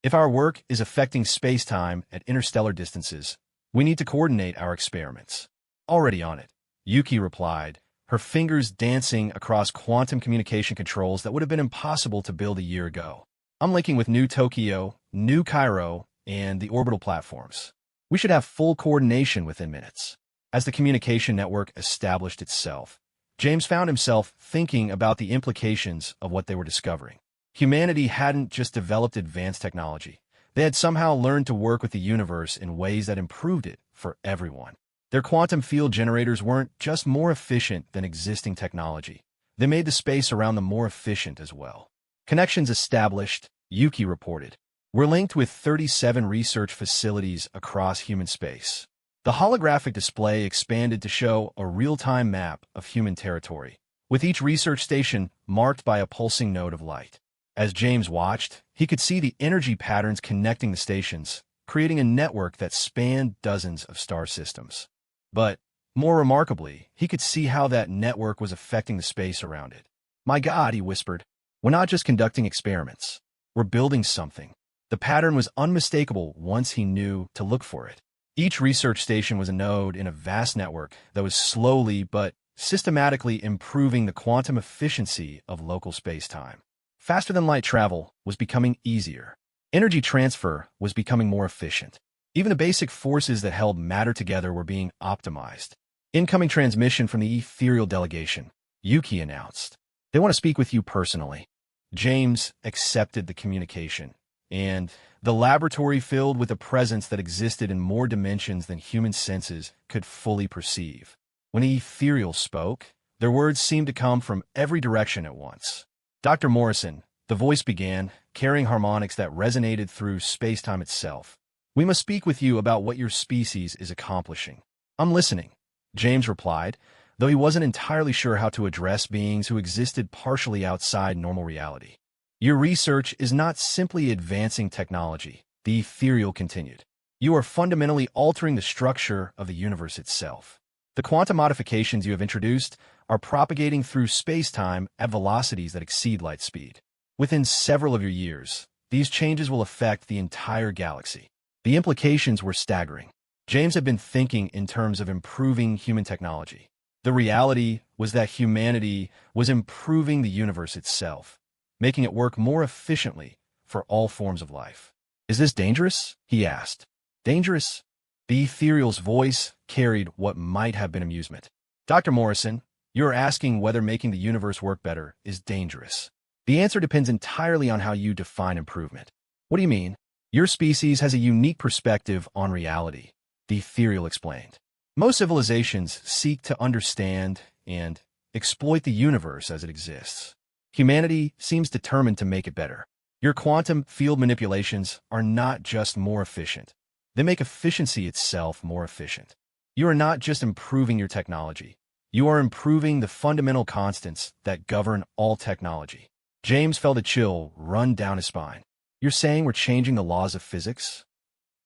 If our work is affecting space-time at interstellar distances, we need to coordinate our experiments. Already on it, Yuki replied, her fingers dancing across quantum communication controls that would have been impossible to build a year ago. I'm linking with New Tokyo, New Cairo, and the orbital platforms. We should have full coordination within minutes. As the communication network established itself, James found himself thinking about the implications of what they were discovering. Humanity hadn't just developed advanced technology. They had somehow learned to work with the universe in ways that improved it for everyone. Their quantum field generators weren't just more efficient than existing technology. They made the space around them more efficient as well. Connections established, Yuki reported. We're linked with 37 research facilities across human space. The holographic display expanded to show a real-time map of human territory, with each research station marked by a pulsing node of light. As James watched, he could see the energy patterns connecting the stations, creating a network that spanned dozens of star systems. But, more remarkably, he could see how that network was affecting the space around it. "My God," he whispered, "we're not just conducting experiments. We're building something." The pattern was unmistakable once he knew to look for it. Each research station was a node in a vast network that was slowly but systematically improving the quantum efficiency of local space-time. Faster-than-light travel was becoming easier. Energy transfer was becoming more efficient. Even the basic forces that held matter together were being optimized. "Incoming transmission from the ethereal delegation," Yuki announced. "They want to speak with you personally." James accepted the communication, and the laboratory filled with a presence that existed in more dimensions than human senses could fully perceive. When the ethereal spoke, their words seemed to come from every direction at once. "Dr. Morrison," the voice began, carrying harmonics that resonated through space-time itself. "We must speak with you about what your species is accomplishing." "I'm listening," James replied, though he wasn't entirely sure how to address beings who existed partially outside normal reality. "Your research is not simply advancing technology," the ethereal continued. "You are fundamentally altering the structure of the universe itself. The quantum modifications you have introduced are propagating through space-time at velocities that exceed light speed. Within several of your years, these changes will affect the entire galaxy." The implications were staggering. James had been thinking in terms of improving human technology. The reality was that humanity was improving the universe itself, making it work more efficiently for all forms of life. "Is this dangerous?" he asked. "Dangerous?" The ethereal's voice carried what might have been amusement. "Dr. Morrison, you are asking whether making the universe work better is dangerous. The answer depends entirely on how you define improvement." "What do you mean?" "Your species has a unique perspective on reality," the ethereal explained. "Most civilizations seek to understand and exploit the universe as it exists. Humanity seems determined to make it better. Your quantum field manipulations are not just more efficient. They make efficiency itself more efficient. You are not just improving your technology. You are improving the fundamental constants that govern all technology." James felt a chill run down his spine. "You're saying we're changing the laws of physics?"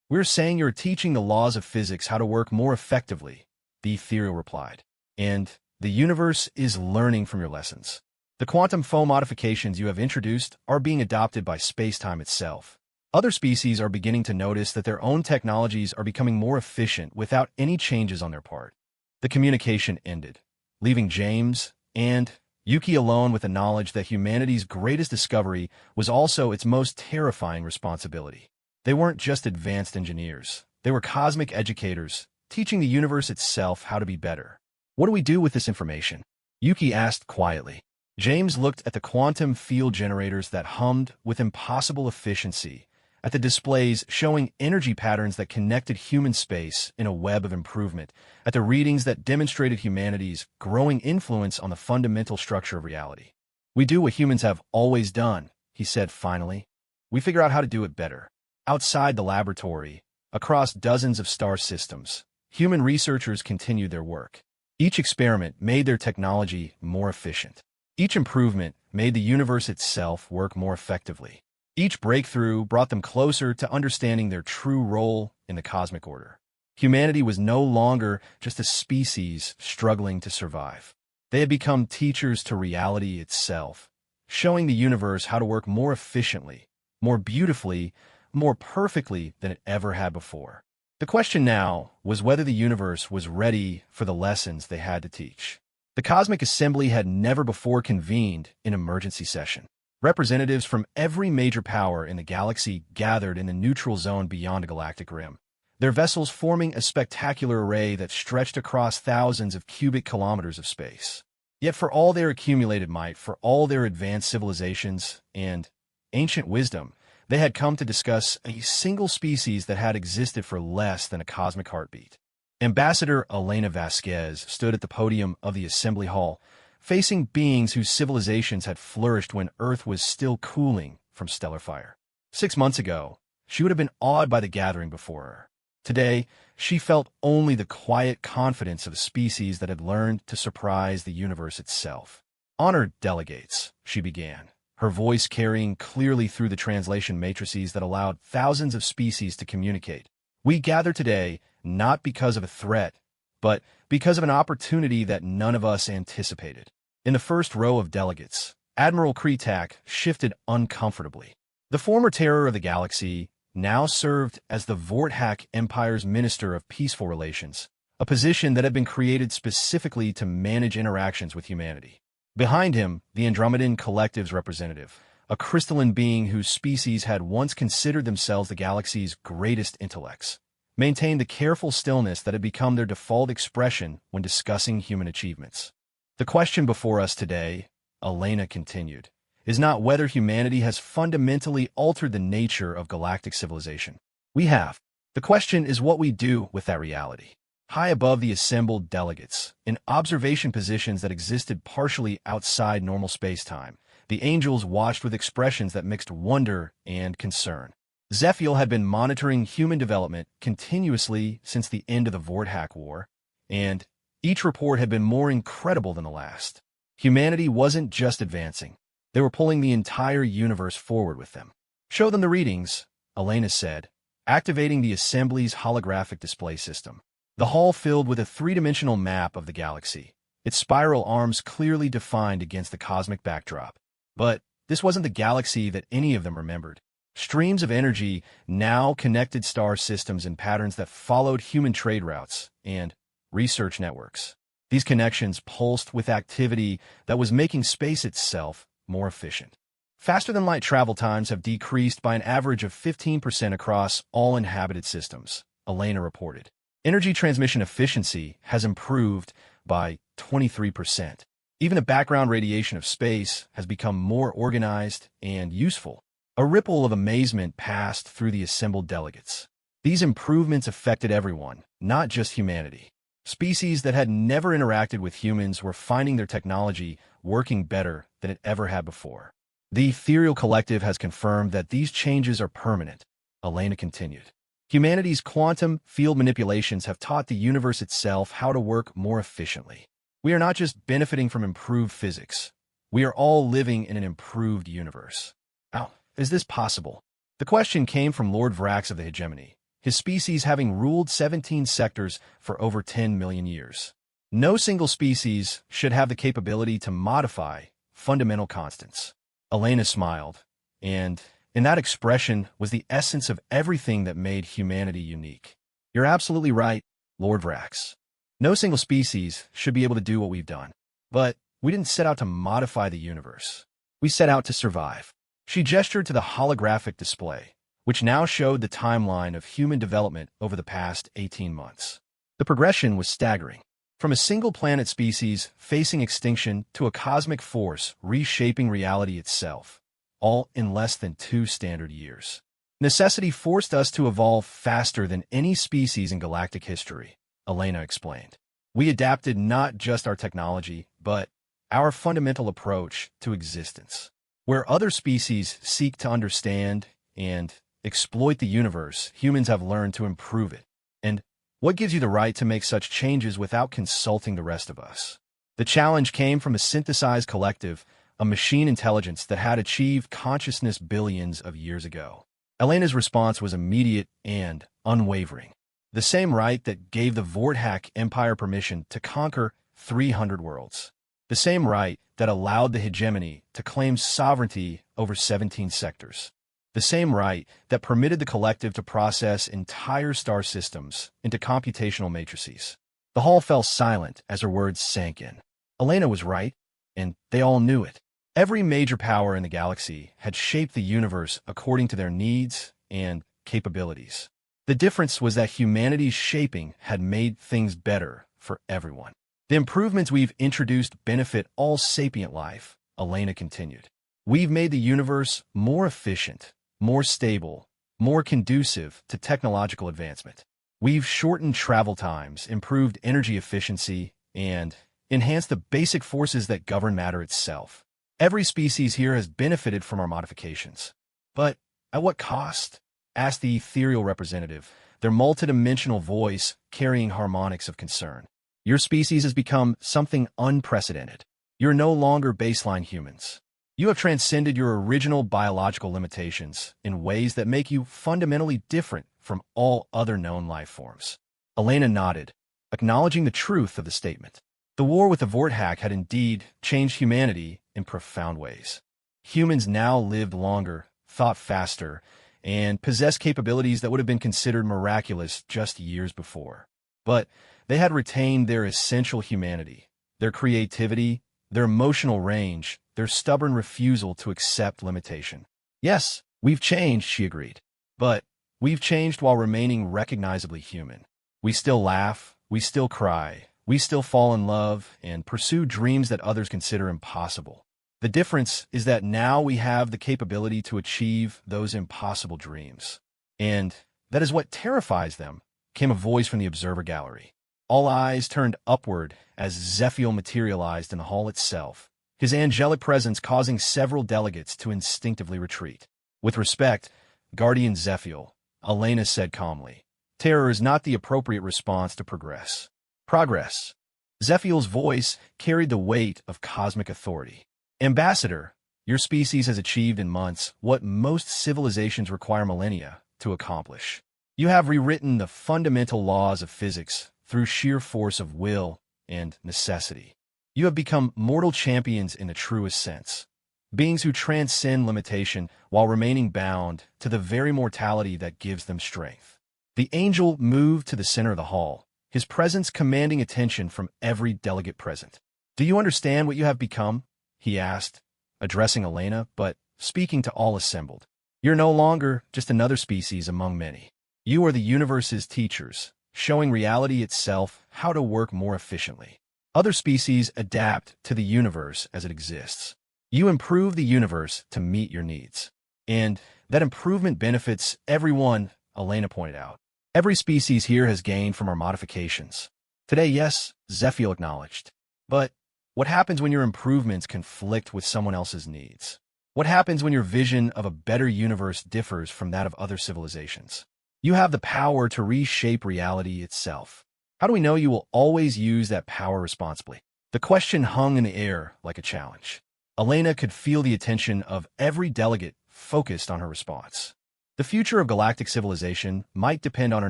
"We're saying you're teaching the laws of physics how to work more effectively," the ethereal replied. "And the universe is learning from your lessons. The quantum foam modifications you have introduced are being adopted by space-time itself. Other species are beginning to notice that their own technologies are becoming more efficient without any changes on their part." The communication ended, leaving James and Yuki alone with the knowledge that humanity's greatest discovery was also its most terrifying responsibility. They weren't just advanced engineers. They were cosmic educators, teaching the universe itself how to be better. "What do we do with this information?" Yuki asked quietly. James looked at the quantum field generators that hummed with impossible efficiency, at the displays showing energy patterns that connected human space in a web of improvement, at the readings that demonstrated humanity's growing influence on the fundamental structure of reality. "We do what humans have always done," he said finally. "We figure out how to do it better." Outside the laboratory, across dozens of star systems, human researchers continued their work. Each experiment made their technology more efficient. Each improvement made the universe itself work more effectively. Each breakthrough brought them closer to understanding their true role in the cosmic order. Humanity was no longer just a species struggling to survive. They had become teachers to reality itself, showing the universe how to work more efficiently, more beautifully, more perfectly than it ever had before. The question now was whether the universe was ready for the lessons they had to teach. The Cosmic Assembly had never before convened in emergency session. Representatives from every major power in the galaxy gathered in the neutral zone beyond a galactic rim, their vessels forming a spectacular array that stretched across thousands of cubic kilometers of space. Yet for all their accumulated might, for all their advanced civilizations and ancient wisdom, they had come to discuss a single species that had existed for less than a cosmic heartbeat. Ambassador Elena Vasquez stood at the podium of the Assembly Hall, facing beings whose civilizations had flourished when Earth was still cooling from stellar fire. 6 months ago, she would have been awed by the gathering before her. Today, she felt only the quiet confidence of a species that had learned to surprise the universe itself. "Honored delegates," she began, her voice carrying clearly through the translation matrices that allowed thousands of species to communicate. "We gather today not because of a threat, but because of an opportunity that none of us anticipated." In the first row of delegates, Admiral Kretak shifted uncomfortably. The former terror of the galaxy now served as the Vorthak Empire's Minister of Peaceful Relations, a position that had been created specifically to manage interactions with humanity. Behind him, the Andromedan Collective's representative, a crystalline being whose species had once considered themselves the galaxy's greatest intellects, maintained the careful stillness that had become their default expression when discussing human achievements. "The question before us today," Elena continued, "is not whether humanity has fundamentally altered the nature of galactic civilization. We have. The question is what we do with that reality." High above the assembled delegates, in observation positions that existed partially outside normal space-time, the angels watched with expressions that mixed wonder and concern. Zephiel had been monitoring human development continuously since the end of the Vorthak War, and each report had been more incredible than the last. Humanity wasn't just advancing. They were pulling the entire universe forward with them. "Show them the readings," Elena said, activating the assembly's holographic display system. The hall filled with a three-dimensional map of the galaxy, its spiral arms clearly defined against the cosmic backdrop. But this wasn't the galaxy that any of them remembered. Streams of energy now connected star systems in patterns that followed human trade routes and research networks. These connections pulsed with activity that was making space itself more efficient. Faster-than-light travel times have decreased by an average of 15% across all inhabited systems, Elena reported. Energy transmission efficiency has improved by 23%. Even the background radiation of space has become more organized and useful. A ripple of amazement passed through the assembled delegates. These improvements affected everyone, not just humanity. Species that had never interacted with humans were finding their technology working better than it ever had before. "The Ethereal Collective has confirmed that these changes are permanent," Elena continued. "Humanity's quantum field manipulations have taught the universe itself how to work more efficiently. We are not just benefiting from improved physics. We are all living in an improved universe." How is this possible? The question came from Lord Vrax of the Hegemony, his species having ruled 17 sectors for over 10 million years. "No single species should have the capability to modify fundamental constants." Elena smiled, and in that expression was the essence of everything that made humanity unique. "You're absolutely right, Lord Vrax. No single species should be able to do what we've done. But we didn't set out to modify the universe. We set out to survive." She gestured to the holographic display, which now showed the timeline of human development over the past 18 months. The progression was staggering. From a single planet species facing extinction to a cosmic force reshaping reality itself, all in less than 2 standard years. "Necessity forced us to evolve faster than any species in galactic history," Elena explained. "We adapted not just our technology, but our fundamental approach to existence. Where other species seek to understand and exploit the universe, humans have learned to improve it. And what gives you the right to make such changes without consulting the rest of us?" The challenge came from a synthesized collective, a machine intelligence that had achieved consciousness billions of years ago. Elena's response was immediate and unwavering. The same right that gave the Vorthak Empire permission to conquer 300 worlds. The same right that allowed the hegemony to claim sovereignty over 17 sectors. The same right that permitted the collective to process entire star systems into computational matrices. The hall fell silent as her words sank in. Elena was right, and they all knew it. Every major power in the galaxy had shaped the universe according to their needs and capabilities. The difference was that humanity's shaping had made things better for everyone. "The improvements we've introduced benefit all sapient life," Elena continued. "We've made the universe more efficient, more stable, more conducive to technological advancement. We've shortened travel times, improved energy efficiency, and enhanced the basic forces that govern matter itself. Every species here has benefited from our modifications." "But at what cost?" asked the ethereal representative, their multidimensional voice carrying harmonics of concern. "Your species has become something unprecedented. You're no longer baseline humans. You have transcended your original biological limitations in ways that make you fundamentally different from all other known life forms. Elena nodded, acknowledging the truth of the statement. The war with the Vorthack had indeed changed humanity in profound ways. Humans now lived longer, thought faster, and possessed capabilities that would have been considered miraculous just years before. But they had retained their essential humanity, their creativity, their emotional range, their stubborn refusal to accept limitation. Yes, we've changed, she agreed. But we've changed while remaining recognizably human. We still laugh, we still cry, we still fall in love and pursue dreams that others consider impossible. The difference is that now we have the capability to achieve those impossible dreams. And that is what terrifies them, came a voice from the observer gallery. All eyes turned upward as Zephiel materialized in the hall itself, his angelic presence causing several delegates to instinctively retreat. With respect, Guardian Zephiel, Elena said calmly, terror is not the appropriate response to progress. Progress. Zephiel's voice carried the weight of cosmic authority. Ambassador, your species has achieved in months what most civilizations require millennia to accomplish. You have rewritten the fundamental laws of physics through sheer force of will and necessity. You have become mortal champions in the truest sense, beings who transcend limitation while remaining bound to the very mortality that gives them strength. The angel moved to the center of the hall, his presence commanding attention from every delegate present. Do you understand what you have become? He asked, addressing Elena, but speaking to all assembled. You're no longer just another species among many. You are the universe's teachers, showing reality itself how to work more efficiently. Other species adapt to the universe as it exists. You improve the universe to meet your needs. And that improvement benefits everyone, Elena pointed out. Every species here has gained from our modifications. Today, yes, Zephiel acknowledged. But what happens when your improvements conflict with someone else's needs? What happens when your vision of a better universe differs from that of other civilizations? You have the power to reshape reality itself. How do we know you will always use that power responsibly? The question hung in the air like a challenge. Elena could feel the attention of every delegate focused on her response. The future of galactic civilization might depend on her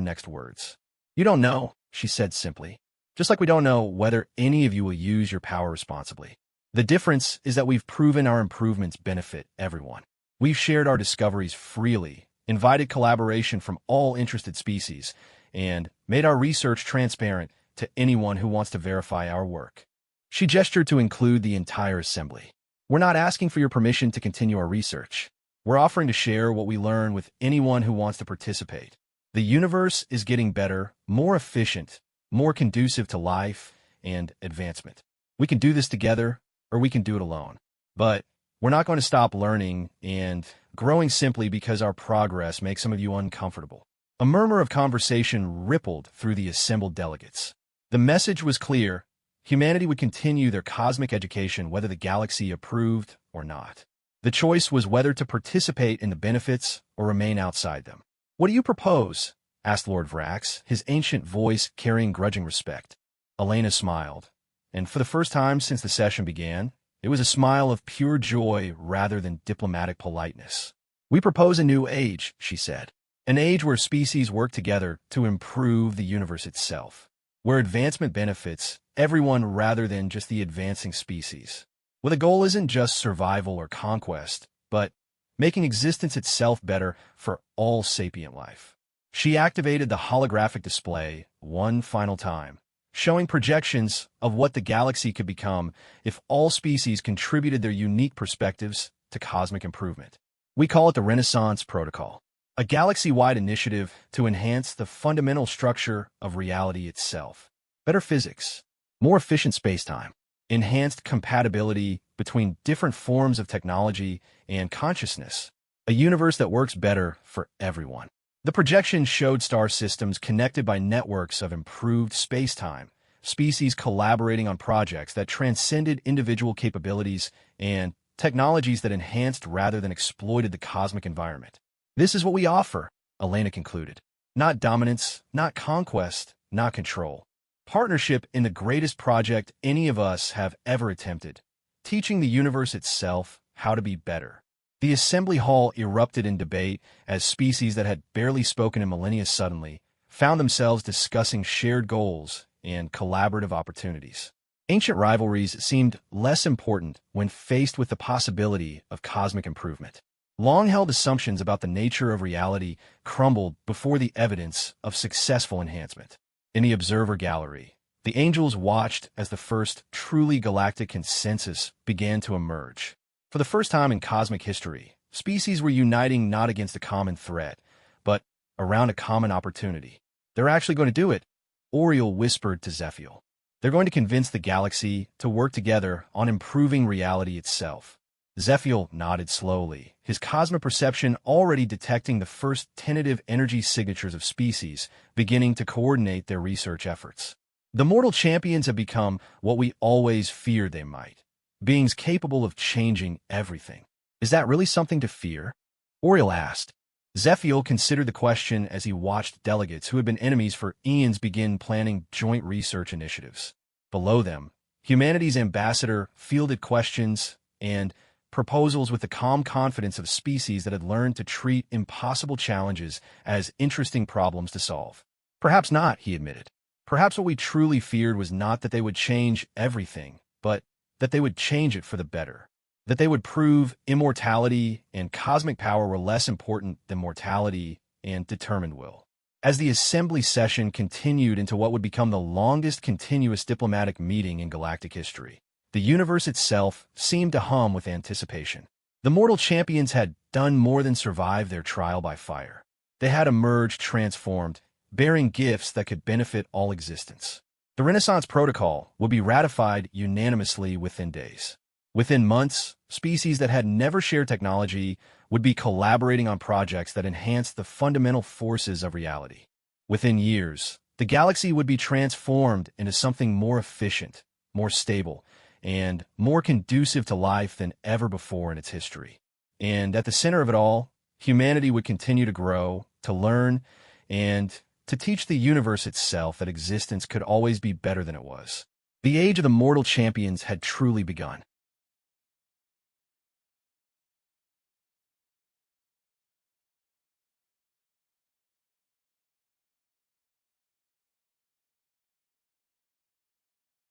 next words. You don't know, she said simply. Just like we don't know whether any of you will use your power responsibly. The difference is that we've proven our improvements benefit everyone. We've shared our discoveries freely, invited collaboration from all interested species, and made our research transparent to anyone who wants to verify our work. She gestured to include the entire assembly. We're not asking for your permission to continue our research. We're offering to share what we learn with anyone who wants to participate. The universe is getting better, more efficient, more conducive to life and advancement. We can do this together, or we can do it alone. But we're not going to stop learning and growing simply because our progress makes some of you uncomfortable. A murmur of conversation rippled through the assembled delegates. The message was clear. Humanity would continue their cosmic education whether the galaxy approved or not. The choice was whether to participate in the benefits or remain outside them. What do you propose? Asked Lord Vrax, his ancient voice carrying grudging respect. Elena smiled, and for the first time since the session began, it was a smile of pure joy rather than diplomatic politeness. We propose a new age, she said. An age where species work together to improve the universe itself, where advancement benefits everyone rather than just the advancing species. Where the goal isn't just survival or conquest, but making existence itself better for all sapient life. She activated the holographic display one final time, showing projections of what the galaxy could become if all species contributed their unique perspectives to cosmic improvement. We call it the Renaissance Protocol, a galaxy-wide initiative to enhance the fundamental structure of reality itself. Better physics, more efficient spacetime, enhanced compatibility between different forms of technology and consciousness, a universe that works better for everyone. The projection showed star systems connected by networks of improved spacetime, species collaborating on projects that transcended individual capabilities, and technologies that enhanced rather than exploited the cosmic environment. This is what we offer, Elena concluded. Not dominance, not conquest, not control. Partnership in the greatest project any of us have ever attempted, teaching the universe itself how to be better. The assembly hall erupted in debate as species that had barely spoken in millennia suddenly found themselves discussing shared goals and collaborative opportunities. Ancient rivalries seemed less important when faced with the possibility of cosmic improvement. Long-held assumptions about the nature of reality crumbled before the evidence of successful enhancement. In the observer gallery, the angels watched as the first truly galactic consensus began to emerge. For the first time in cosmic history, species were uniting not against a common threat, but around a common opportunity. They're actually going to do it, Oriel whispered to Zephiel. They're going to convince the galaxy to work together on improving reality itself. Zephiel nodded slowly, his cosmic perception already detecting the first tentative energy signatures of species beginning to coordinate their research efforts. The mortal champions have become what we always feared they might, beings capable of changing everything. Is that really something to fear? Oriel asked. Zephiel considered the question as he watched delegates who had been enemies for eons begin planning joint research initiatives. Below them, humanity's ambassador fielded questions and proposals with the calm confidence of species that had learned to treat impossible challenges as interesting problems to solve. Perhaps not, he admitted. Perhaps what we truly feared was not that they would change everything, but that they would change it for the better. That they would prove immortality and cosmic power were less important than mortality and determined will. As the assembly session continued into what would become the longest continuous diplomatic meeting in galactic history, the universe itself seemed to hum with anticipation. The mortal champions had done more than survive their trial by fire. They had emerged transformed, bearing gifts that could benefit all existence. The Renaissance Protocol would be ratified unanimously within days. Within months, species that had never shared technology would be collaborating on projects that enhanced the fundamental forces of reality. Within years, the galaxy would be transformed into something more efficient, more stable, and more conducive to life than ever before in its history. And at the center of it all, humanity would continue to grow, to learn, and to teach the universe itself that existence could always be better than it was. The age of the mortal champions had truly begun.